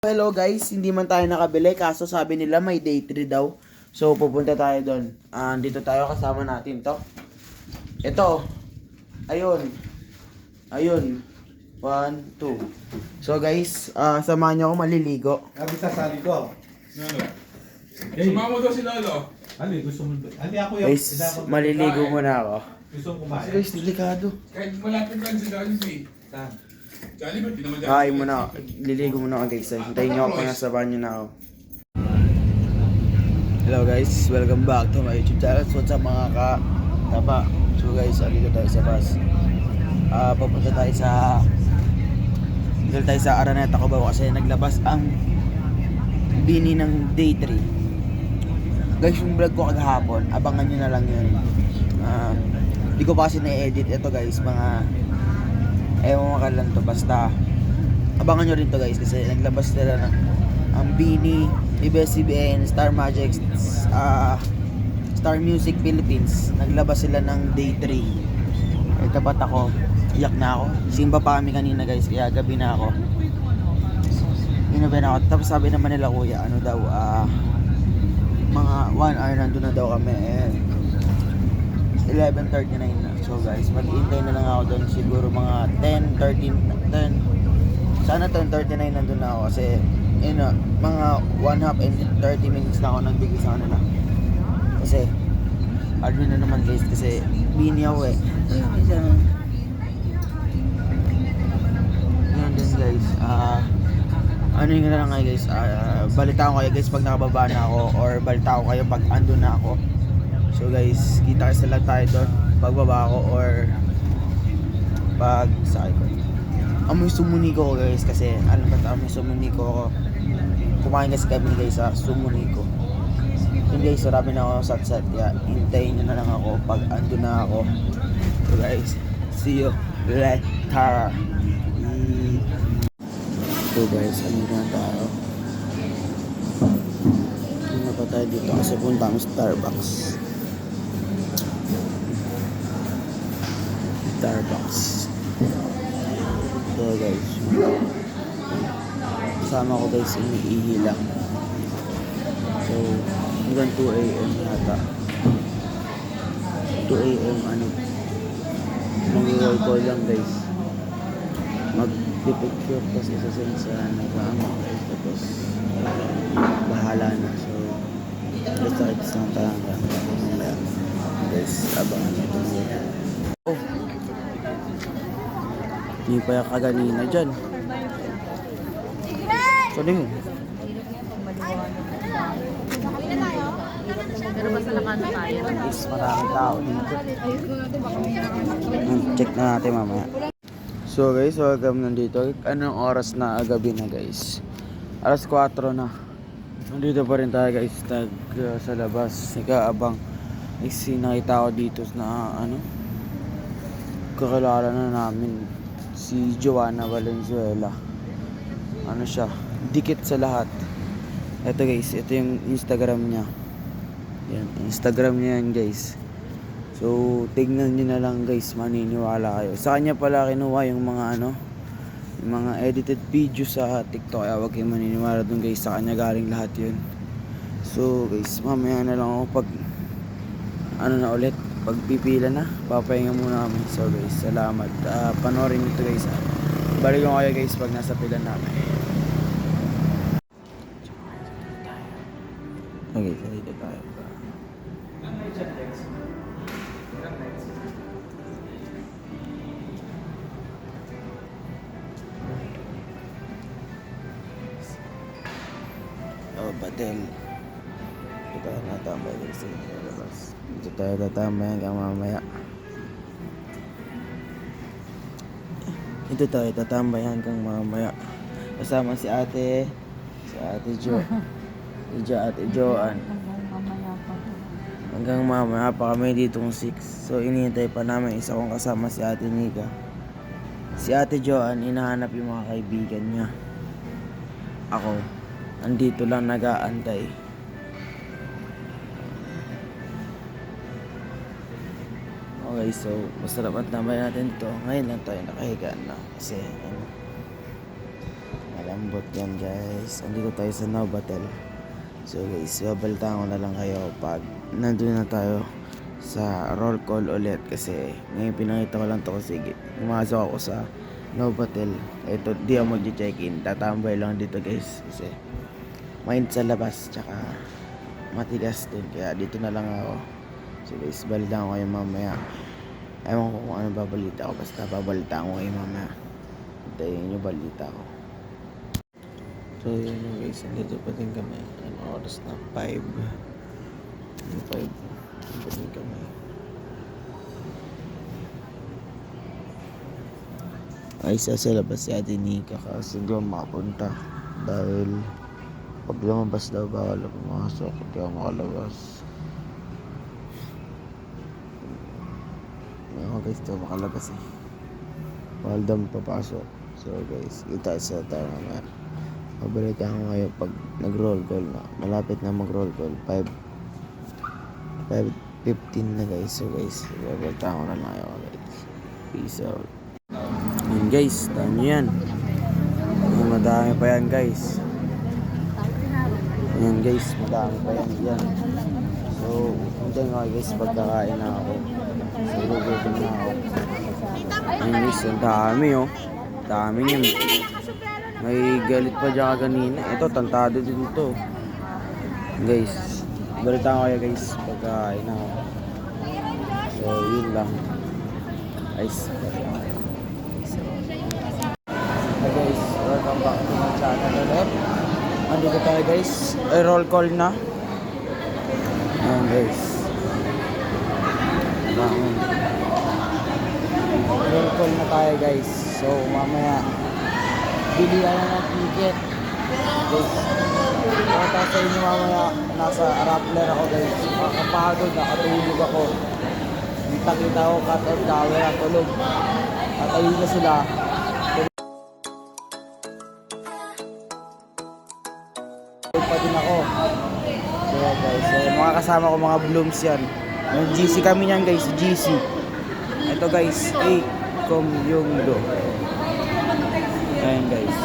Hello guys, hindi man tayo nakabili kaso sabi nila may day 3 daw. So pupunta tayo doon. Dito tayo kasama natin to. Ito. Ayun. Ayun. 1, 2. So guys, samahan niyo ako maliligo. Sabi sasali ko. Lolo. Sumama daw si Lolo. Ali, gusto mo ba? Ali, ako yung... Guys, maliligo muna ako. Gusto mo kumain? Guys, delikado. Kahit malapit lang si Jollibee. Saan? Jollibee, di naman Kain muna ako. Liligo muna ako guys. Hintayin niyo ako pag nasa banyo na ako. Hello guys, welcome back to my YouTube channel. So what's up mga ka-tapa? So guys, dito tayo sa bus. Papunta tayo sa... Dito tayo sa Araneta Cubao kasi naglabas ang bini ng day 3. Guys, yung vlog ko kagahapon, abangan nyo na lang yun. Hindi ko pa kasi na-edit ito guys, mga ewan ka lang to, basta abangan nyo rin to guys kasi naglabas nila ng ang bini, ABS-CBN, Star Magic, Star Music Philippines. Naglabas sila ng day 3. Ay tapat ako, iyak na ako. Simba pa kami kanina guys, kaya gabi na ako. Ginabi na ako. Tapos sabi naman nila kuya, ano daw, mga 1 hour nandun na daw kami, 11:39 na. So guys, mag-iintay na lang ako doon siguro mga 10:13, 10. Sana 10:39 nandun na ako kasi mga 1 half and 30 minutes na ako nagbigay sa kanila. Kasi hard na naman guys kasi bini ako eh. Yan din guys. Ano yung na lang kayo guys, balita ko kayo guys pag nakababa na ako or balita ko kayo pag andun na ako. So guys, kita kasi lang tayo doon pagbaba ko or pag sakay ko. Amoy sumuniko ko guys kasi alam ba amoy sumuniko ko. Kumain kasi kami guys sa sumuniko. Yun guys, marami na ako sat-sat kaya hintayin nyo na lang ako pag andun na ako. So guys, see you later. So guys, ano na tayo? Ano na pa tayo dito kasi punta ang Starbucks. So guys, kasama ko guys iniihi lang. So hanggang 2 AM yata. 2 AM mag-roll call lang guys. Mag-picture tapos isasend sa nagkama guys tapos bahala na. So basta it's lang talaga guys, abangan nyo ito. Oh, hindi pa yung kaganina dyan. So din Pero basta nakano tayo. guys, maraming tao dito. Check na natin mamaya. So guys, welcome nandito. Anong oras na? Gabi na guys. Alas 4 na. Nandito pa rin tayo guys. Sa labas. Nag-aabang. Nakita ko dito na kakilala na namin. Si Joanna Valenzuela. Ano siya? Dikit sa lahat. Ito guys. Ito yung Instagram niya. Yan. Instagram niya yan guys. So, tignan nyo na lang guys, maniniwala kayo. Sa kanya pala kinuha yung mga yung mga edited video sa TikTok. Kaya huwag kayong maniniwala dun guys, sa kanya galing lahat yun. So guys, mamaya na lang ako pag na ulit, pag pipila na, papahinga muna kami. So guys, salamat. Panoorin nyo to guys. Balik ko kayo guys pag nasa pila namin. Okay, so dito tayo. Batel. Dito tayo natambay guys sa labas. Dito tayo tatambay hanggang mamaya. Dito tayo tatambay hanggang mamaya. Kasama si ate Jo. Si ate Joan. Hanggang mamaya pa kami ditong 6. So inihintay pa namin isa kong kasama si ate Nika. Si ate Joan, inahanap yung mga kaibigan niya. Ako andito lang nag-aantay. Okay, so masarap at tambay natin ito. Ngayon lang tayo nakahiga na kasi Ambot yan guys. Andito tayo sa Novotel. So guys, babalitaan ko na lang kayo pag nandun na tayo sa roll call ulit. Kasi ngayon pinakita ko lang to kasi pumasok ako sa Novotel. Ito, di ako mag-check-in. Tatambay lang dito guys. Kasi mind sa labas. Tsaka matigas din. Kaya dito na lang ako. So guys, balitaan ko kayo mamaya. Ewan ko kung ano babalita ko. Basta babalitaan ko kayo mamaya. Hintayin nyo balita ko. So yun yung guys, andito pa din kami. Ano oras na? 5. 5. Andito pa din kami. Ay isa sa labas si Ate Nika kasi hindi ako makapunta. Dahil pag lumabas daw bawal ako pumasok. Hindi ako makalabas. Ngayon guys, ito makalabas eh. Bawal daw papasok. So guys, kita sa tayo mamaya. Pabalitaan ko ngayon pag nag-roll call na. Malapit na mag-roll call. 5:15 na guys. So guys, pabalitaan ko na lang kayo guys. Peace out. Yun guys, tayo nyo yan. Madami pa yan guys. Yan guys, madami pa yan dyan. So, hintay nga guys pagkakain na ako. So, gugutom na ako. Yan guys, ang dami oh. Dami niyan. May galit pa dyan kanina. Ito, tantado din ito. Guys, balitaan ko kayo guys pagkakain na ako. So, yun lang. Guys, balitaan kayo. Hey guys, welcome back to my channel ulit. Andito tayo guys. Roll call na. Ayan guys. Roll call na tayo guys. So, mamaya bilihan na ng ticket. Guys, pakita sa inyo mamaya, nasa Rappler ako guys. Makakapagod, nakatulog ako. Kita ko cut off camera, tulog. At ayun na sila. Tulog pa din ako. So guys, mga kasama ko mga blooms yan. Yung GC kami yan guys, GC. Ito guys, Kom Yung Do. Ayan guys.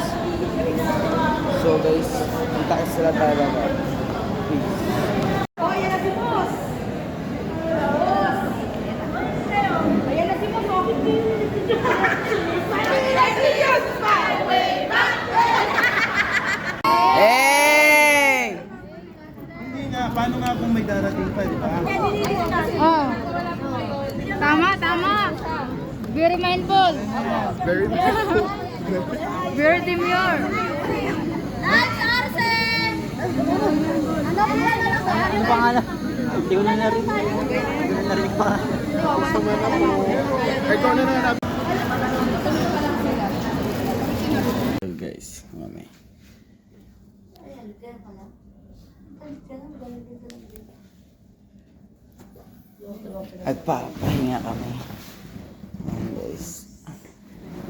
So guys, kita ka sila tayo ba? Peace. Oh, ayan na si Boss. Boss. Ayan na si Boss. Hey! Hindi nga, paano nga kung may darating pa, di ba? Oh. Tama, tama. Very mindful. Very Very demure. Ano pangalan? Hindi ko na narinig. Hindi ko na narinig pa. Gusto mo na po. Ikaw na na. Guys, mami. At pahinga kami. Ayan guys.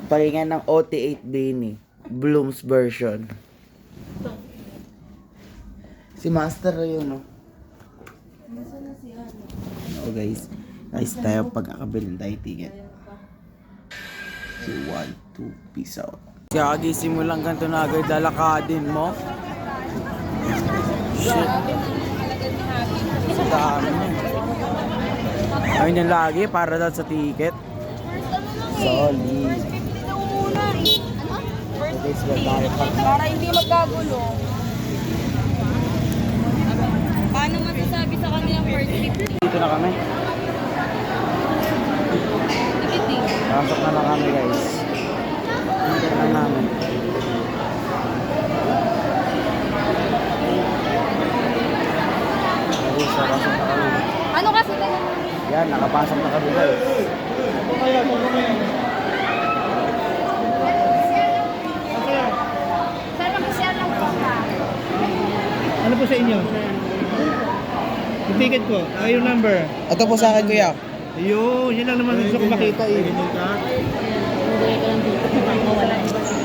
Pahinga ng OT8 Benny. Bloom's version. Si Master yun, no? So guys, tayo pagkakabili tayo ticket. So 1, 2, peace out. Kakagising mo lang ganito na agad lalakadin mo. Shit. Sa dami niya. Ayun yung lagi para daw sa ticket. Solid. So guys, tayo Para hindi magkagulo. Paano masasabi sa kanilang first tip? dito na kami. Pasok na lang kami guys. Dito na namin. Guys, pasok na kami. Ano kasi ganun? Yan, nakapasok na kami guys. Sir, mag-share lang po ka. Ano po sa inyo? Yung ticket ko, yung number. Ito po sa akin kuya. Ayun, yun lang naman gusto ko makita eh.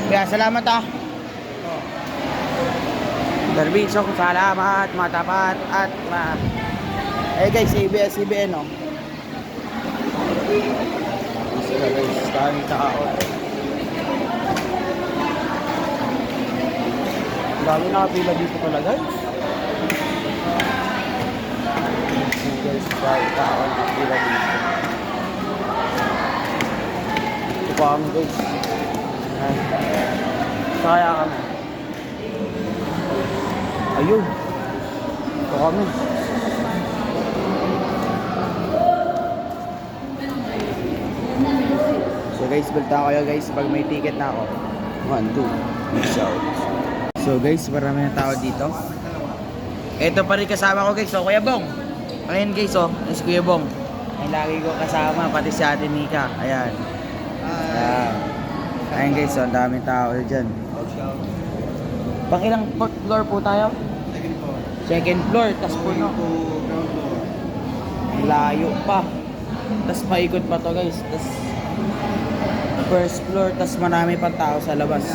Kaya salamat ah. Serviso ko salamat, matapat at guys, ABS-CBN oh. Sila guys, daming tao. Dami nakapila dito pala guys. Guys, dahil tao nakapila dito. Ito pa kami guys. Ay. Kaya kami. Ayun. Ito kami. So guys, balta kayo guys pag may ticket na ako. 1, 2, peace out. So guys, marami na tao dito. Ito pa rin kasama ko guys, oh, Kuya Bong. Ayan guys, oh, si Kuya Bong. Ay lagi ko kasama, pati si Ate Nika. Ayan. Ayan. Ayan guys, oh, ang daming tao dyan. Pang ilang floor po tayo? Second floor, tas puno. Layo pa. Tas paikot pa to guys. Tas first floor, tas marami pang tao sa labas.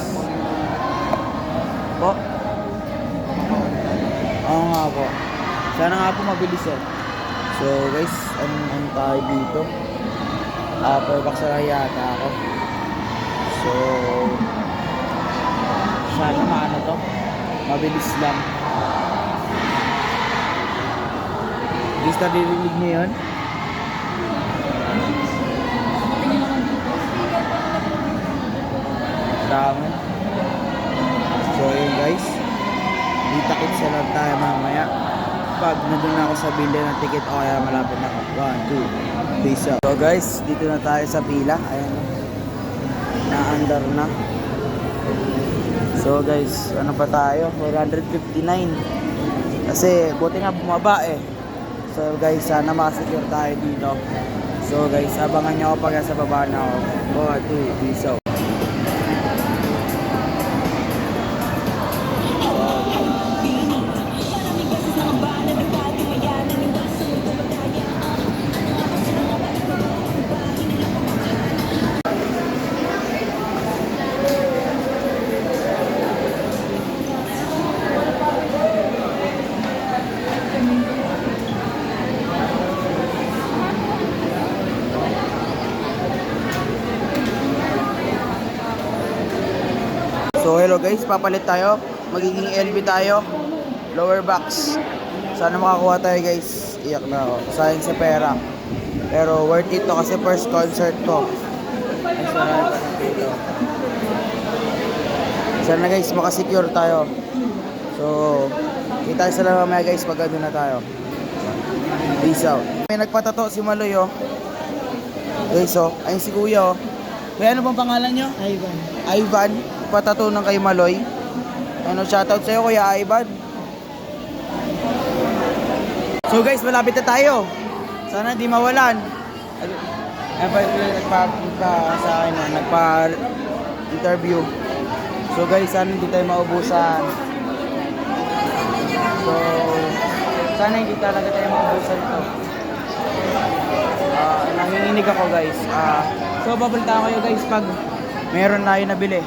Po? Oo nga po. Sana nga po mabilis eh. So guys, ano tayo dito? Upper box na yata ako. So sana maano to? Mabilis lang. Guys, naririnig niyo yun? Dami. So yun guys, ditakit sa lang tayo mamaya pag nandun na ako sa bili ng ticket o kaya malapit na ako. 1, 2, peace out. So guys, dito na tayo sa pila. Ayan, na-under na. So guys, ano pa tayo? 459 kasi buti nga bumaba eh. So guys, sana makasecure tayo dito. So guys, abangan nyo ako pag nasa baba na ako. 1, 2, peace out. So hello guys, papalit tayo. Magiging LB tayo. Lower box. Sana makakuha tayo guys. Iyak na ako. Sayang sa pera. Pero worth it to kasi first concert ko. Sana guys makasecure tayo. So kita sa lang mamaya guys pag na tayo. Peace out. May nagpatato si Maloy oh. Guys oh, ayun si Kuya oh. Kuya, ano bang pangalan nyo? Ivan. Ivan, patato ng kay Maloy. Ano, shoutout sa'yo Kuya Ivan. So guys, malapit na tayo. Sana di mawalan. Ayan pa sa akin, nagpa-interview. So guys, sana hindi tayo maubusan. So, sana hindi talaga tayo maubusan ito. Nanginginig ako guys. So babalita kayo guys pag meron na yun nabili.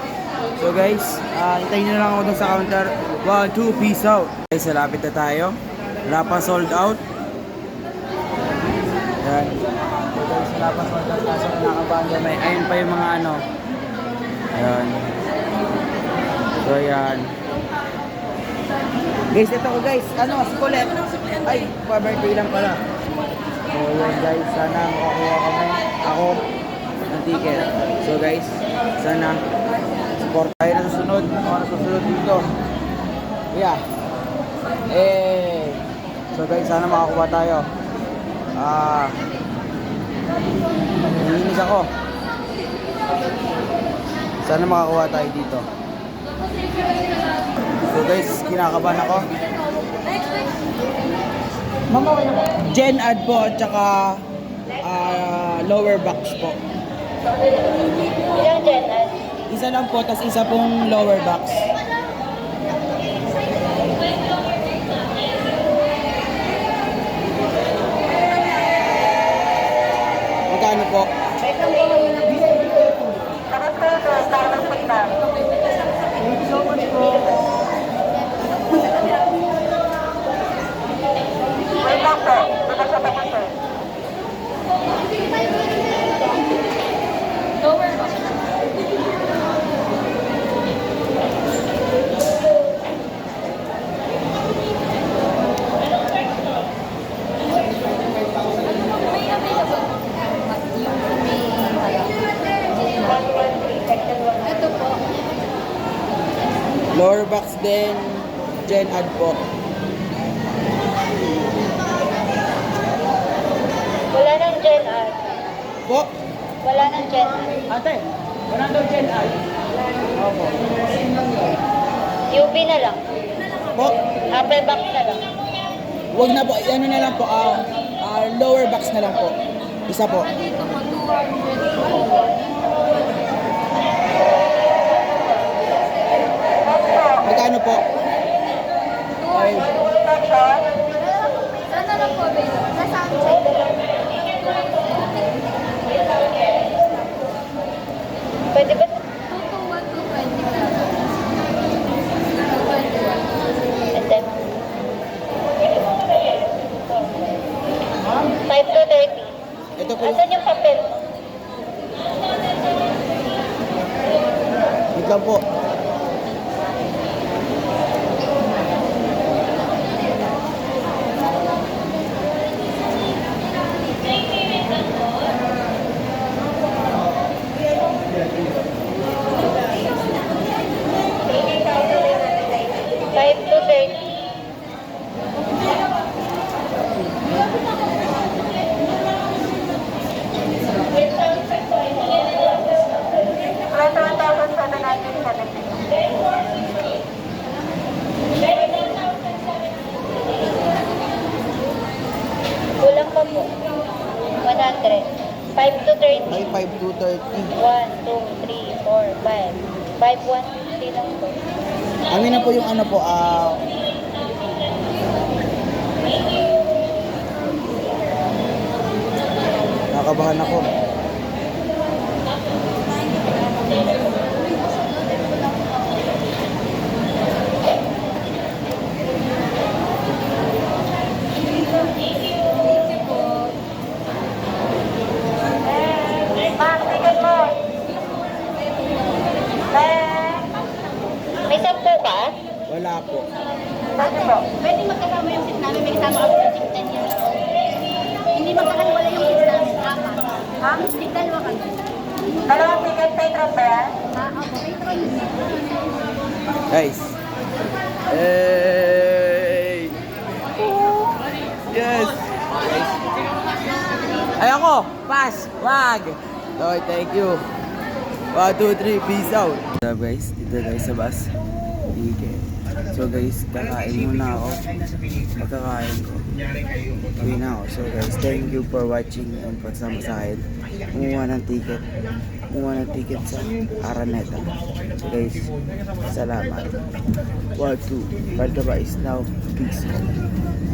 So guys, hintayin nyo lang ako dun sa counter. 1, 2, peace out. Guys, malapit na tayo. Wala pa sold out. Yan. So guys, wala pa sold out. Kaso nakabanda may. Ayun pa yung mga ano. Ayan. So yan. Guys, ito ko guys. Ano, si Colette. Ay, pa-birthday lang pala. So yun guys, sana makakuha kami. Ako ng ticket. So guys, sana support tayo na susunod. Ako na susunod dito. Yeah. So guys, sana makakuha tayo. Nilinis ako. Sana makakuha tayo dito. So guys, kinakabahan ako. Gen Ad po at saka lower box po. Ilang Gen Ad? Isa lang po, tas isa pong lower box. Magkano po? Thank you so much po. Lower box. then Gen Ad po. Wala nang Gen Ad. Po? Wala nang Gen Ad. Ate, wala daw Gen Ad. Opo. UB na lang. Po? Upper box na lang. Wag na po, ano na lang po, lower box na lang po. Isa po. Dito po, 200. Magkano po? Ay, Saan na lang po, baby? Sa sunset. Pwede ba? 221, 220. And then, 5 to 30. ito po yung, Asan yung papel? wait lang po. Five to 30. Kulang pa po. 100. 5 to 30. Ay, 5 to 30. 1, 2, 3, 4, 5. 5, 150 lang po. Amin na po yung ano po, nakabahan ako. May 10 ka? Wala po. Ano po? Pwede magkasama yung seat namin. May kasama ako sa 10 years old. Hindi magkakawala yung seat namin. Apat. Ha? Seat dalawa kami. Dalawang ticket patron ba yan? Opo. Patron. Guys. Hey! Yes! Ay ako! Pass! Wag! Okay, thank you. 1, 2, 3, peace out! What's up guys? Dito guys sa bus. Okay. So guys, kakain muna ako. Pagkakain ko, uwi na ako. So guys, thank you for watching and pagsama sa akin. Kumuha ng ticket sa Araneta. So guys, salamat. 1, 2, Pardaba is now. Peace out.